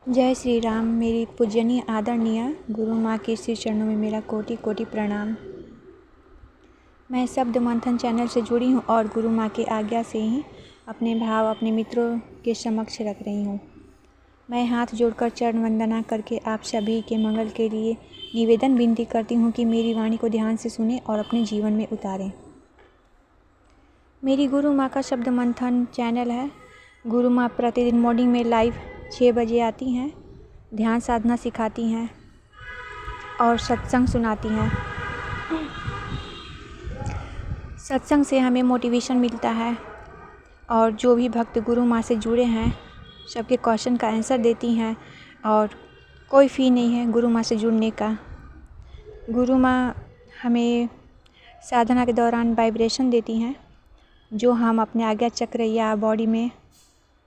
जय श्री राम। मेरी पूजनीय आदरणीय गुरु माँ के श्री चरणों में मेरा कोटि कोटि प्रणाम। मैं शब्द मंथन चैनल से जुड़ी हूँ और गुरु माँ की आज्ञा से ही अपने भाव अपने मित्रों के समक्ष रख रही हूँ। मैं हाथ जोड़कर चरण वंदना करके आप सभी के मंगल के लिए निवेदन विनती करती हूँ कि मेरी वाणी को ध्यान से सुने और अपने जीवन में उतारें। मेरी गुरु माँ का शब्द मंथन चैनल है। गुरु माँ प्रतिदिन मॉर्निंग में लाइव 6 बजे आती हैं, ध्यान साधना सिखाती हैं और सत्संग सुनाती हैं। सत्संग से हमें मोटिवेशन मिलता है और जो भी भक्त गुरु माँ से जुड़े हैं सबके क्वेश्चन का आंसर देती हैं और कोई फ़ी नहीं है गुरु माँ से जुड़ने का। गुरु माँ हमें साधना के दौरान वाइब्रेशन देती हैं जो हम अपने आज्ञा चक्र या बॉडी में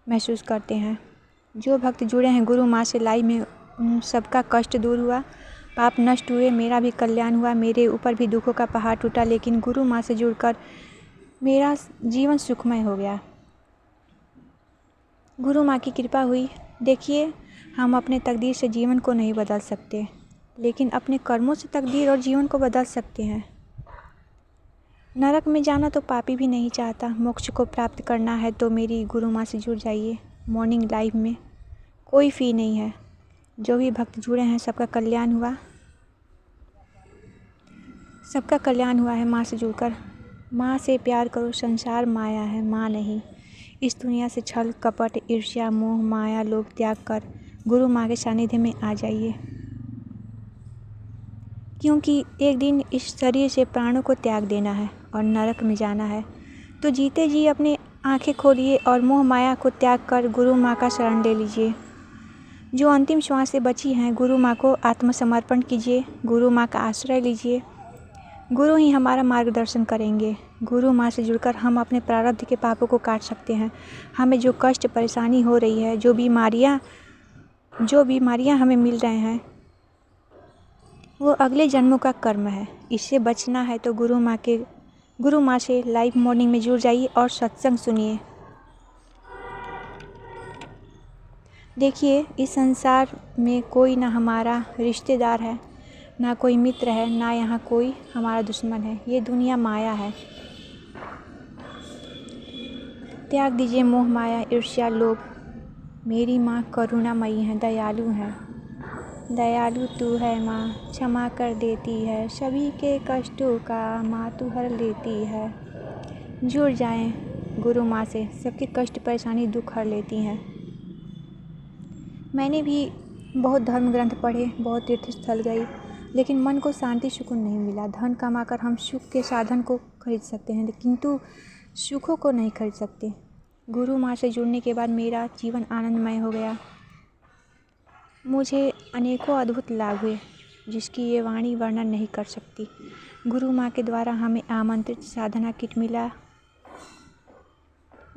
महसूस करते हैं। जो भक्त जुड़े हैं गुरु माँ से लाइव में उन सबका कष्ट दूर हुआ, पाप नष्ट हुए, मेरा भी कल्याण हुआ। मेरे ऊपर भी दुखों का पहाड़ टूटा, लेकिन गुरु माँ से जुड़कर मेरा जीवन सुखमय हो गया। गुरु माँ की कृपा हुई। देखिए, हम अपने तकदीर से जीवन को नहीं बदल सकते, लेकिन अपने कर्मों से तकदीर और जीवन को बदल सकते हैं। नरक में जाना तो पापी भी नहीं चाहता। मोक्ष को प्राप्त करना है तो मेरी गुरु माँ से जुड़ जाइए। मॉर्निंग लाइव में कोई फ़ी नहीं है। जो भी भक्त जुड़े हैं सबका कल्याण हुआ, सबका कल्याण हुआ है माँ से जुड़कर। माँ से प्यार करो, संसार माया है, माँ नहीं। इस दुनिया से छल कपट ईर्ष्या मोह माया लोभ त्याग कर गुरु माँ के सानिध्य में आ जाइए, क्योंकि एक दिन इस शरीर से प्राणों को त्याग देना है और नरक में जाना है। तो जीते जी अपनी आंखें खोलिए और मोह माया को त्याग कर गुरु माँ का शरण ले लीजिए। जो अंतिम श्वास से बची हैं गुरु माँ को आत्मसमर्पण कीजिए, गुरु माँ का आश्रय लीजिए। गुरु ही हमारा मार्गदर्शन करेंगे। गुरु माँ से जुड़कर हम अपने प्रारब्ध के पापों को काट सकते हैं। हमें जो कष्ट परेशानी हो रही है, जो बीमारियाँ हमें मिल रहे हैं, वो अगले जन्मों का कर्म है। इससे बचना है तो गुरु माँ से लाइव मॉर्निंग में जुड़ जाइए और सत्संग सुनिए। देखिए, इस संसार में कोई ना हमारा रिश्तेदार है, ना कोई मित्र है, ना यहाँ कोई हमारा दुश्मन है। ये दुनिया माया है। त्याग दीजिए मोह माया ईर्ष्या लोभ। मेरी माँ करुणामयी है, दयालु है। दयालु तू है माँ, क्षमा कर देती है सभी के कष्टों का, माँ तू हर लेती है। जुड़ जाएं गुरु माँ से, सबके कष्ट परेशानी दुख हर लेती हैं। मैंने भी बहुत धर्म ग्रंथ पढ़े, बहुत तीर्थ स्थल गई, लेकिन मन को शांति सुकून नहीं मिला। धन कमाकर हम सुख के साधन को खरीद सकते हैं, किंतु सुखों को नहीं खरीद सकते। गुरु माँ से जुड़ने के बाद मेरा जीवन आनंदमय हो गया। मुझे अनेकों अद्भुत लाभ हुए जिसकी ये वाणी वर्णन नहीं कर सकती। गुरु माँ के द्वारा हमें आमंत्रित साधना किट मिला,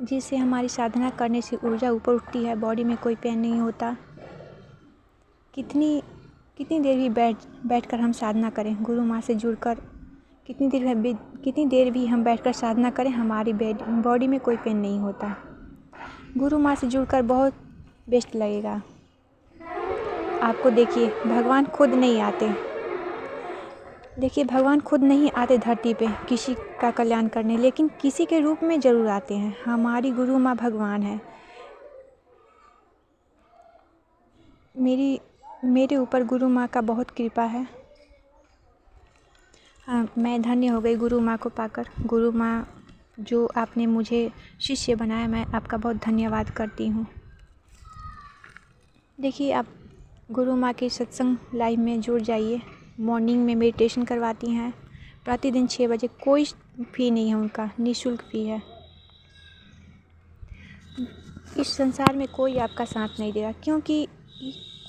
जिससे हमारी साधना करने से ऊर्जा ऊपर उठती है, बॉडी में कोई पेन नहीं होता। कितनी देर भी बैठकर हम साधना करें, गुरु माँ से जुड़कर कितनी देर भी हम बैठकर साधना करें, हमारी बॉडी में कोई पेन नहीं होता। गुरु माँ से जुड़कर बहुत बेस्ट लगेगा आपको। देखिए, भगवान खुद नहीं आते। भगवान खुद नहीं आते धरती पे किसी का कल्याण करने, लेकिन किसी के रूप में ज़रूर आते हैं। हमारी गुरु माँ भगवान है। मेरे ऊपर गुरु माँ का बहुत कृपा है। हाँ, मैं धन्य हो गई गुरु माँ को पाकर। गुरु माँ, जो आपने मुझे शिष्य बनाया, मैं आपका बहुत धन्यवाद करती हूँ। देखिए, आप गुरु माँ के सत्संग लाइव में जुड़ जाइए। मॉर्निंग में मेडिटेशन करवाती हैं प्रतिदिन 6 बजे। कोई फ़ी नहीं है उनका, निःशुल्क फ़ी है। इस संसार में कोई आपका साथ नहीं देगा, क्योंकि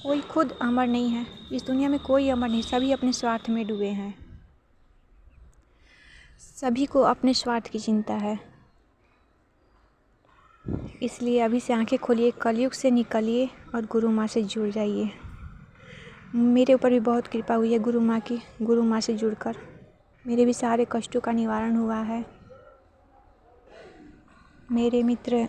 कोई खुद अमर नहीं है। इस दुनिया में कोई अमर नहीं, सभी अपने स्वार्थ में डूबे हैं। सभी को अपने स्वार्थ की चिंता है। इसलिए अभी से आंखें खोलिए, कलयुग से निकलिए और गुरु माँ से जुड़ जाइए। मेरे ऊपर भी बहुत कृपा हुई है गुरु माँ की। गुरु माँ से जुड़कर मेरे भी सारे कष्टों का निवारण हुआ है। मेरे मित्र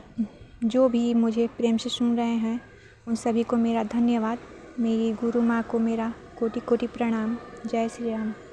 जो भी मुझे प्रेम से सुन रहे हैं, उन सभी को मेरा धन्यवाद। मेरी गुरु माँ को मेरा कोटि कोटि प्रणाम। जय श्री राम।